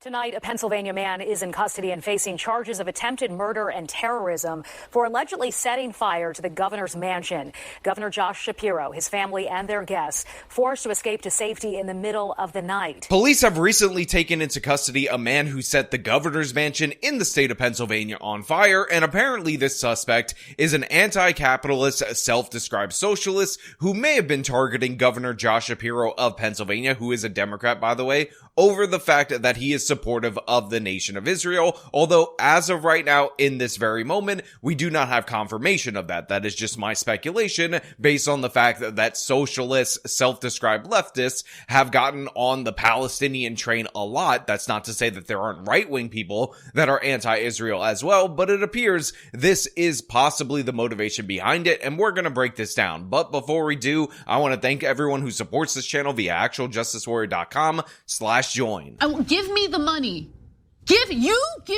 Tonight, a Pennsylvania man is in custody and facing charges of attempted murder and terrorism for allegedly setting fire to the governor's mansion. Governor Josh Shapiro, his family, and their guests forced to escape to safety in the middle of the night. Police have recently taken into custody a man who set the governor's mansion in the state of Pennsylvania on fire, and apparently this suspect is an anti-capitalist, self-described socialist who may have been targeting Governor Josh Shapiro of Pennsylvania, who is a Democrat, by the way, over the fact that he is supportive of the nation of Israel, although as of right now, in this very moment, we do not have confirmation of that. That is just my speculation based on the fact that socialists, self-described leftists have gotten on the Palestinian train a lot. That's not to say that there aren't right-wing people that are anti-Israel as well, but it appears this is possibly the motivation behind it, and we're going to break this down. But before we do, I want to thank everyone who supports this channel via actualjusticewarrior.com/join. Give me the money. Give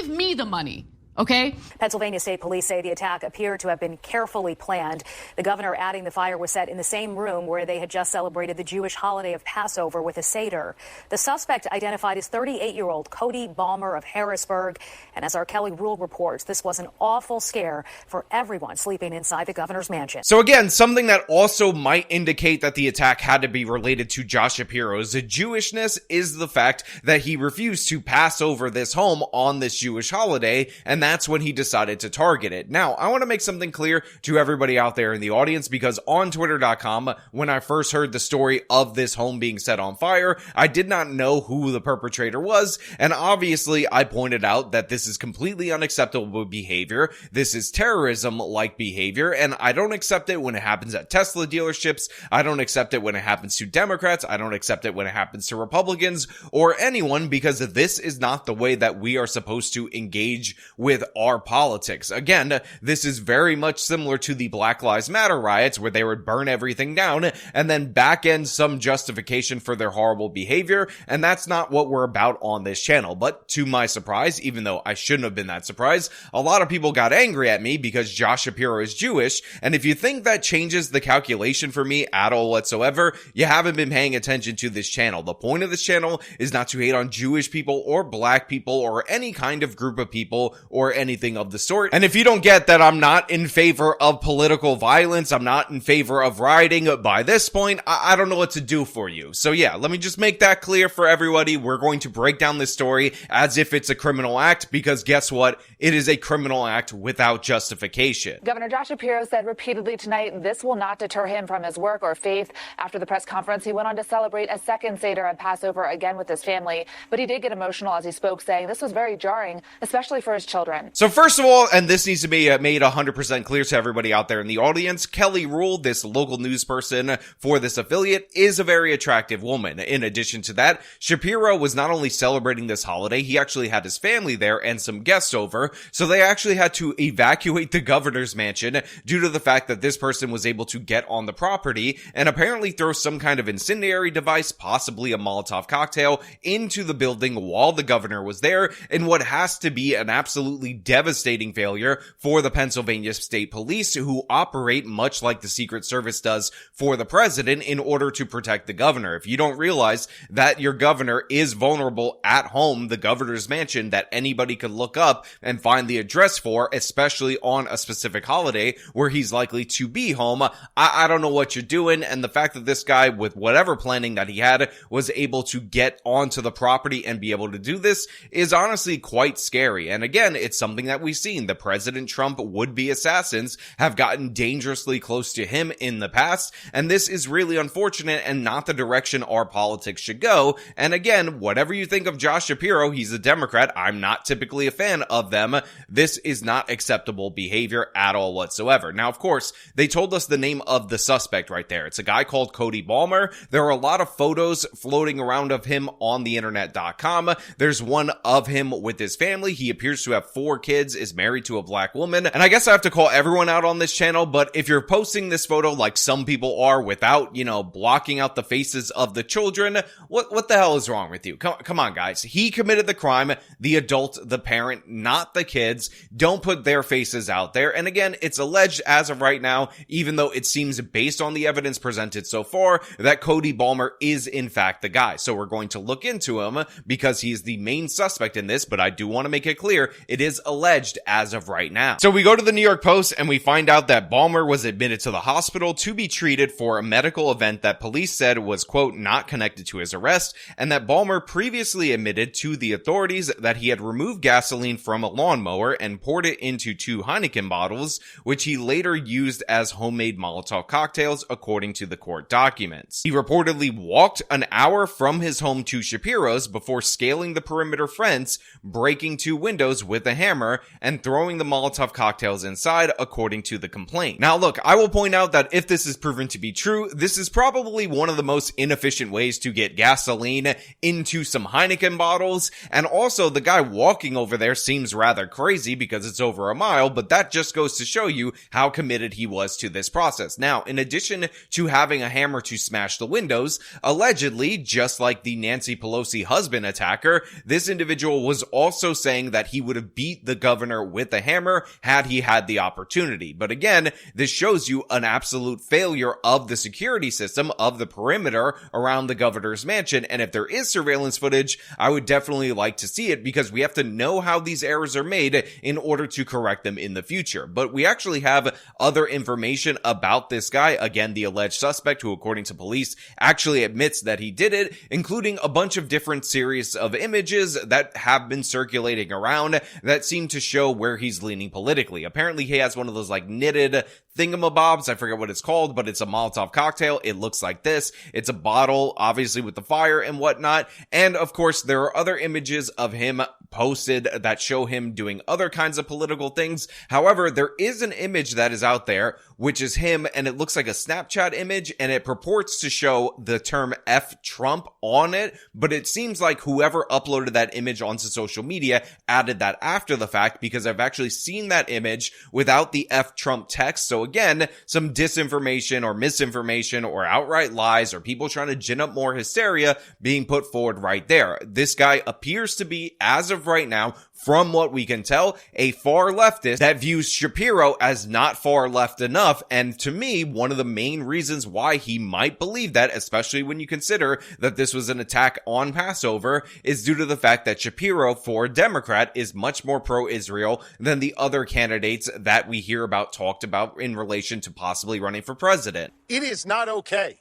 me the money. Okay. Pennsylvania State Police say the attack appeared to have been carefully planned. The governor adding the fire was set in the same room where they had just celebrated the Jewish holiday of Passover with a Seder. The suspect identified as 38-year-old Cody Balmer of Harrisburg. And as our Kelly Rule reports, this was an awful scare for everyone sleeping inside the governor's mansion. So again, something that also might indicate that the attack had to be related to Josh Shapiro's Jewishness is the fact that he refused to pass over this home on this Jewish holiday, and that's when he decided to target it. Now, I want to make something clear to everybody out there in the audience, because on Twitter.com, when I first heard the story of this home being set on fire, I did not know who the perpetrator was, and obviously I pointed out that this is completely unacceptable behavior. This is terrorism-like behavior, and I don't accept it when it happens at Tesla dealerships. I don't accept it when it happens to Democrats. I don't accept it when it happens to Republicans or anyone, because this is not the way that we are supposed to engage with our politics. Again, this is very much similar to the Black Lives Matter riots, where they would burn everything down and then back end some justification for their horrible behavior, and that's not what we're about on this channel. But to my surprise, even though I shouldn't have been that surprised, a lot of people got angry at me because Josh Shapiro is Jewish, and if you think that changes the calculation for me at all whatsoever, you haven't been paying attention to this channel. The point of this channel is not to hate on Jewish people or black people or any kind of group of people or anything of the sort. And if you don't get that I'm not in favor of political violence, I'm not in favor of rioting, by this point, I don't know what to do for you. So yeah, let me just make that clear for everybody. We're going to break down this story as if it's a criminal act, because guess what? It is a criminal act without justification. Governor Josh Shapiro said repeatedly tonight this will not deter him from his work or faith. After the press conference, he went on to celebrate a second Seder and Passover again with his family, but he did get emotional as he spoke, saying this was very jarring, especially for his children. So first of all, and this needs to be made 100% clear to everybody out there in the audience, Kelly Rule, this local news person for this affiliate, is a very attractive woman. In addition to that, Shapiro was not only celebrating this holiday, he actually had his family there and some guests over, so they actually had to evacuate the governor's mansion due to the fact that this person was able to get on the property and apparently throw some kind of incendiary device, possibly a Molotov cocktail, into the building while the governor was there, in what has to be an absolutely devastating failure for the Pennsylvania State Police, who operate much like the Secret Service does for the president in order to protect the governor. If you don't realize that your governor is vulnerable at home, the governor's mansion that anybody could look up and find the address for, especially on a specific holiday where he's likely to be home, I don't know what you're doing. And the fact that this guy, with whatever planning that he had, was able to get onto the property and be able to do this is honestly quite scary. And again, it's something that we've seen. The President Trump would-be assassins have gotten dangerously close to him in the past, and this is really unfortunate and not the direction our politics should go. And again, whatever you think of Josh Shapiro, he's a Democrat. I'm not typically a fan of them. This is not acceptable behavior at all whatsoever. Now, of course, they told us the name of the suspect right there. It's a guy called Cody Balmer. There are a lot of photos floating around of him on the internet.com. There's one of him with his family. He appears to have 4 kids, is married to a black woman. And I guess I have to call everyone out on this channel, but if you're posting this photo like some people are without, blocking out the faces of the children, what the hell is wrong with you? Come on, guys. He committed the crime, the adult, the parent, not the kids. Don't put their faces out there. And again, it's alleged as of right now, even though it seems based on the evidence presented so far, that Cody Balmer is in fact the guy. So we're going to look into him because he's the main suspect in this, but I do want to make it clear, it is alleged as of right now. So we go to the New York Post and we find out that Balmer was admitted to the hospital to be treated for a medical event that police said was, quote, not connected to his arrest, and that Balmer previously admitted to the authorities that he had removed gasoline from a lawnmower and poured it into 2 Heineken bottles, which he later used as homemade Molotov cocktails, according to the court documents. He reportedly walked an hour from his home to Shapiro's before scaling the perimeter fence, breaking 2 windows with a hammer, and throwing the Molotov cocktails inside, according to the complaint. Now look, I will point out that if this is proven to be true, this is probably one of the most inefficient ways to get gasoline into some Heineken bottles, and also the guy walking over there seems rather crazy because it's over a mile, but that just goes to show you how committed he was to this process. Now, in addition to having a hammer to smash the windows, allegedly, just like the Nancy Pelosi husband attacker, this individual was also saying that he would have beat the governor with a hammer had he had the opportunity. But again, this shows you an absolute failure of the security system of the perimeter around the governor's mansion. And if there is surveillance footage, I would definitely like to see it because we have to know how these errors are made in order to correct them in the future. But we actually have other information about this guy, again, the alleged suspect who, according to police, actually admits that he did it, including a bunch of different series of images that have been circulating around that seem to show where he's leaning politically. Apparently, he has one of those like knitted thingamabobs, I forget what it's called, but it's a Molotov cocktail. It looks like this. It's a bottle, obviously with the fire and whatnot. And of course, there are other images of him posted that show him doing other kinds of political things. However, there is an image that is out there, which is him, and it looks like a Snapchat image, and it purports to show the term F Trump on it, but it seems like whoever uploaded that image onto social media added that after the fact, because I've actually seen that image without the F Trump text. So again, some disinformation or misinformation or outright lies or people trying to gin up more hysteria being put forward right there. This guy appears to be, as of right now, from what we can tell, a far leftist that views Shapiro as not far left enough. And to me, one of the main reasons why he might believe that, especially when you consider that this was an attack on Passover, is due to the fact that Shapiro, for a Democrat, is much more pro-Israel than the other candidates that we hear about talked about in relation to possibly running for president. It is not okay.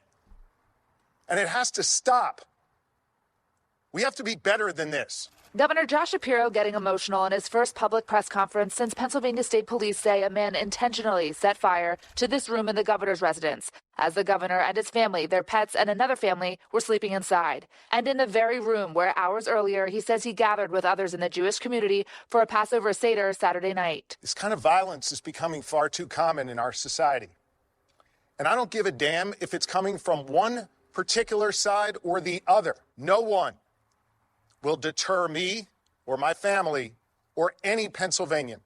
And it has to stop. We have to be better than this. Governor Josh Shapiro getting emotional in his first public press conference since Pennsylvania State Police say a man intentionally set fire to this room in the governor's residence, as the governor and his family, their pets, and another family were sleeping inside. And in the very room where hours earlier he says he gathered with others in the Jewish community for a Passover Seder Saturday night. This kind of violence is becoming far too common in our society. And I don't give a damn if it's coming from one particular side or the other. No one will deter me or my family or any Pennsylvanian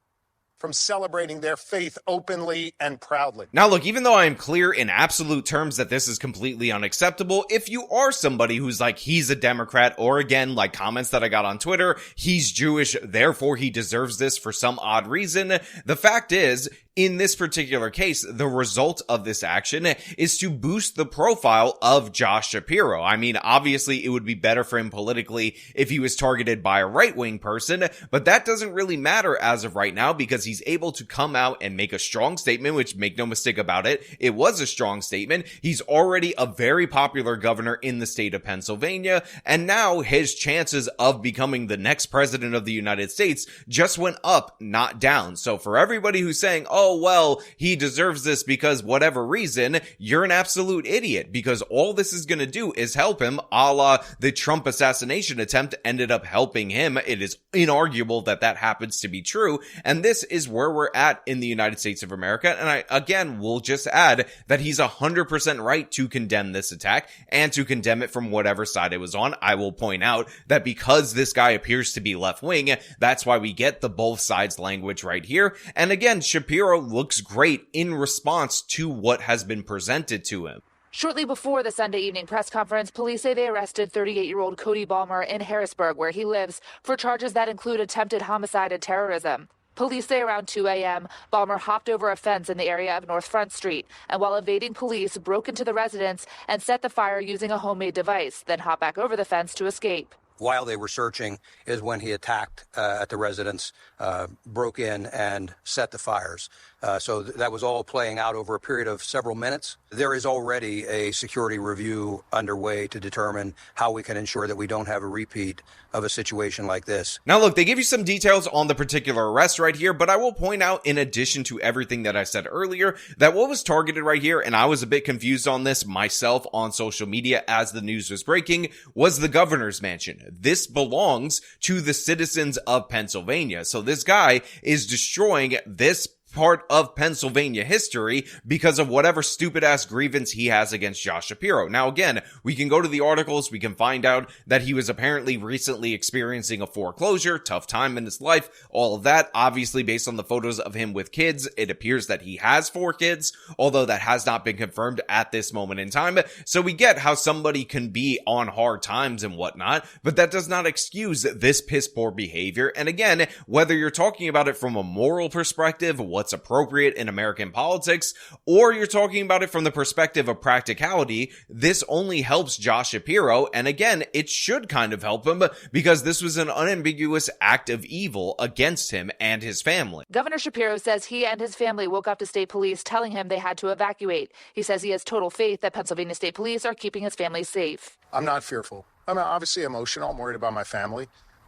from celebrating their faith openly and proudly. Now look, even though I am clear in absolute terms that this is completely unacceptable, if you are somebody who's like, he's a Democrat, or again, like comments that I got on Twitter, he's Jewish, therefore he deserves this for some odd reason, the fact is, in this particular case, the result of this action is to boost the profile of Josh Shapiro. I mean, obviously, it would be better for him politically if he was targeted by a right-wing person, but that doesn't really matter as of right now because he's able to come out and make a strong statement, which, make no mistake about it, it was a strong statement. He's already a very popular governor in the state of Pennsylvania, and now his chances of becoming the next president of the United States just went up, not down. So for everybody who's saying, oh, oh, well, he deserves this because whatever reason, you're an absolute idiot, because all this is going to do is help him, a la the Trump assassination attempt ended up helping him. It is inarguable that that happens to be true, and this is where we're at in the United States of America. And I, again, will just add that he's 100% right to condemn this attack and to condemn it from whatever side it was on. I will point out that because this guy appears to be left-wing, that's why we get the both sides language right here. And again, Shapiro looks great in response to what has been presented to him. Shortly before the Sunday evening press conference, police say they arrested 38-year-old Cody Ballmer in Harrisburg, where he lives, for charges that include attempted homicide and terrorism. Police say around 2 a.m., Ballmer hopped over a fence in the area of North Front Street and, while evading police, broke into the residence and set the fire using a homemade device, then hopped back over the fence to escape. While they were searching is when he attacked at the residence, broke in and set the fires. So that was all playing out over a period of several minutes. There is already a security review underway to determine how we can ensure that we don't have a repeat of a situation like this. Now, look, they give you some details on the particular arrest right here, but I will point out, in addition to everything that I said earlier, that what was targeted right here, and I was a bit confused on this myself on social media as the news was breaking, was the governor's mansion. This belongs to the citizens of Pennsylvania. So this guy is destroying this part of Pennsylvania history because of whatever stupid ass grievance he has against Josh Shapiro. Now, again, we can go to the articles. We can find out that he was apparently recently experiencing a foreclosure, tough time in his life, all of that. Obviously, based on the photos of him with kids, it appears that he has 4 kids, although that has not been confirmed at this moment in time. So we get how somebody can be on hard times and whatnot, but that does not excuse this piss poor behavior. And again, whether you're talking about it from a moral perspective, what's appropriate in American politics, or you're talking about it from the perspective of practicality, this only helps Josh Shapiro. And again, it should kind of help him because this was an unambiguous act of evil against him and his family. Governor Shapiro says he and his family woke up to state police telling him they had to evacuate. He says he has total faith that Pennsylvania State Police are keeping his family safe. I'm not fearful. I'm obviously emotional. I'm worried about my family.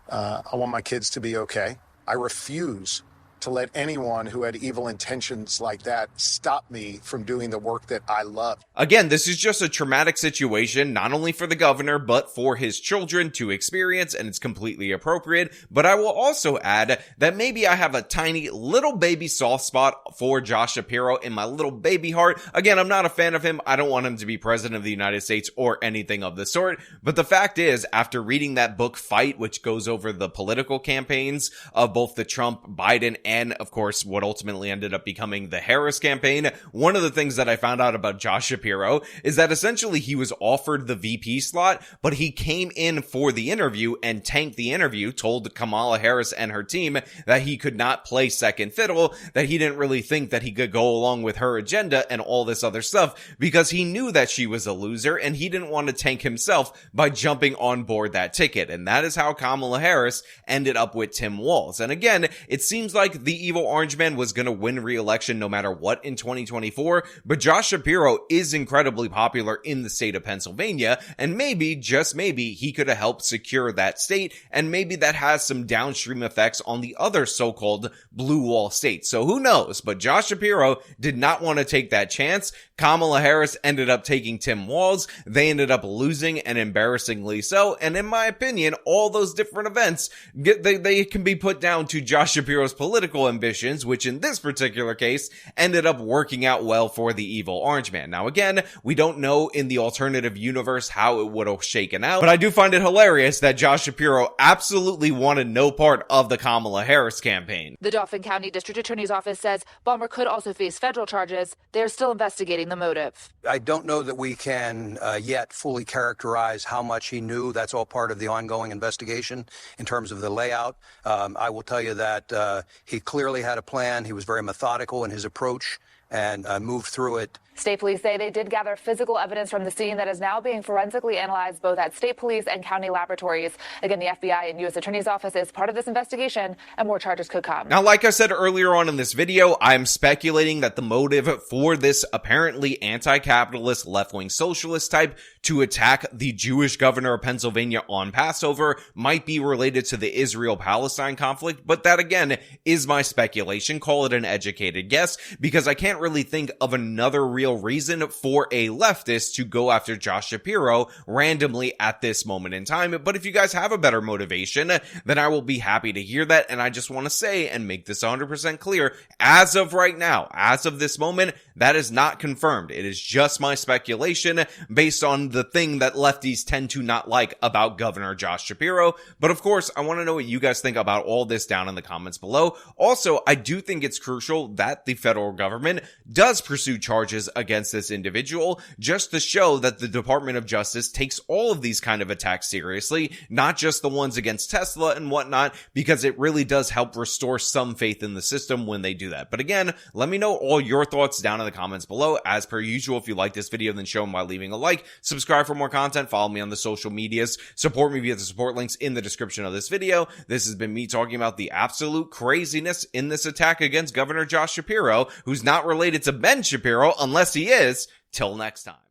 I want my kids to be okay. I refuse to let anyone who had evil intentions like that stop me from doing the work that I love. Again, this is just a traumatic situation, not only for the governor, but for his children to experience, and it's completely appropriate. But I will also add that maybe I have a tiny little baby soft spot for Josh Shapiro in my little baby heart. Again, I'm not a fan of him. I don't want him to be president of the United States or anything of the sort. But the fact is, after reading that book, Fight, which goes over the political campaigns of both the Trump, Biden, and of course what ultimately ended up becoming the Harris campaign, one of the things that I found out about Josh Shapiro is that essentially he was offered the VP slot, but he came in for the interview and tanked the interview, told Kamala Harris and her team that he could not play second fiddle, that he didn't really think that he could go along with her agenda and all this other stuff because he knew that she was a loser and he didn't want to tank himself by jumping on board that ticket. And that is how Kamala Harris ended up with Tim Walz. And again, it seems like the evil orange man was going to win re-election no matter what in 2024, but Josh Shapiro is incredibly popular in the state of Pennsylvania, and maybe, just maybe, he could have helped secure that state, and maybe that has some downstream effects on the other so-called blue wall states. So who knows? But Josh Shapiro did not want to take that chance. Kamala Harris ended up taking Tim Walz. They ended up losing, and embarrassingly so. And in my opinion, all those different events, they can be put down to Josh Shapiro's political ambitions, which in this particular case ended up working out well for the evil orange man. Now again, we don't know in the alternative universe how it would have shaken out, but I do find it hilarious that Josh Shapiro absolutely wanted no part of the Kamala Harris campaign. The Dauphin County District Attorney's Office says Ballmer could also face federal charges. They're still investigating the motive. I don't know that we can yet fully characterize how much he knew. That's all part of the ongoing investigation in terms of the layout. I will tell you that he clearly had a plan. He was very methodical in his approach and moved through it. State police say they did gather physical evidence from the scene that is now being forensically analyzed both at state police and county laboratories. Again, the FBI and U.S. Attorney's Office is part of this investigation, and more charges could come. Now, like I said earlier on in this video, I'm speculating that the motive for this apparently anti-capitalist left-wing socialist type to attack the Jewish governor of Pennsylvania on Passover might be related to the Israel-Palestine conflict, but that again is my speculation. Call it an educated guess, because I can't really think of another real reason for a leftist to go after Josh Shapiro randomly at this moment in time. But if you guys have a better motivation, then I will be happy to hear that. And I just want to say and make this 100% clear, as of right now, as of this moment, that is not confirmed. It is just my speculation based on the thing that lefties tend to not like about Governor Josh Shapiro. But of course, I want to know what you guys think about all this down in the comments below. Also, I do think it's crucial that the federal government does pursue charges against this individual, just to show that the Department of Justice takes all of these kind of attacks seriously, not just the ones against Tesla and whatnot, because it really does help restore some faith in the system when they do that. But again, let me know all your thoughts down in the comments below. As per usual, if you like this video, then show them by leaving a like, subscribe for more content, follow me on the social medias, support me via the support links in the description of this video. This has been me talking about the absolute craziness in this attack against Governor Josh Shapiro, who's not related to Ben Shapiro unless he is. Till next time.